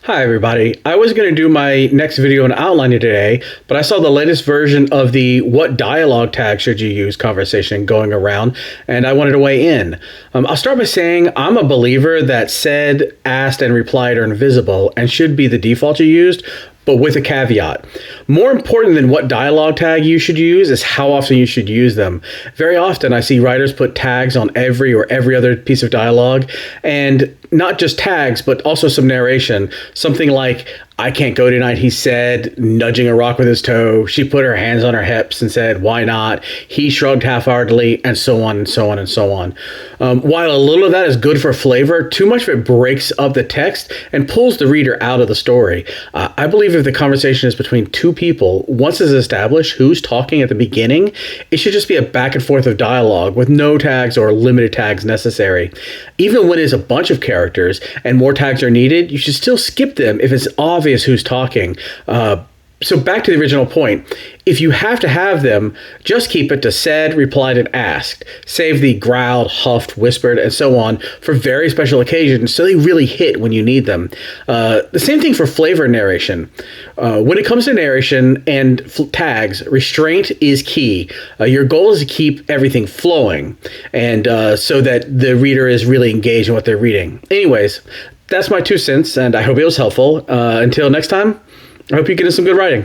Hi, everybody. I was going to do my next video on outlining today, but I saw the latest version of the "what dialogue tag should you use" conversation going around, and I wanted to weigh in. I'll start by saying I'm a believer that said, asked, and replied are invisible and should be the default you used, but with a caveat. More important than what dialogue tag you should use is how often you should use them. Very often I see writers put tags on every or every other piece of dialogue, and not just tags, but also some narration. Something like, "I can't go tonight," he said, nudging a rock with his toe. She put her hands on her hips and said, "Why not?" He shrugged half-heartedly, and so on and so on and so on. While a little of that is good for flavor, too much of it breaks up the text and pulls the reader out of the story. I believe if the conversation is between two people, once it's established who's talking at the beginning, it should just be a back and forth of dialogue with no tags or limited tags necessary. Even when it's a bunch of characters and more tags are needed, you should still skip them if it's obvious who's talking. So back to the original point. If you have to have them, just keep it to said, replied, and asked. Save the growled, huffed, whispered, and so on for very special occasions so they really hit when you need them. The same thing for flavor narration. When it comes to narration and tags, restraint is key. Your goal is to keep everything flowing, and so that the reader is really engaged in what they're reading. Anyways, that's my 2 cents, and I hope it was helpful. Until next time, I hope you get in some good writing.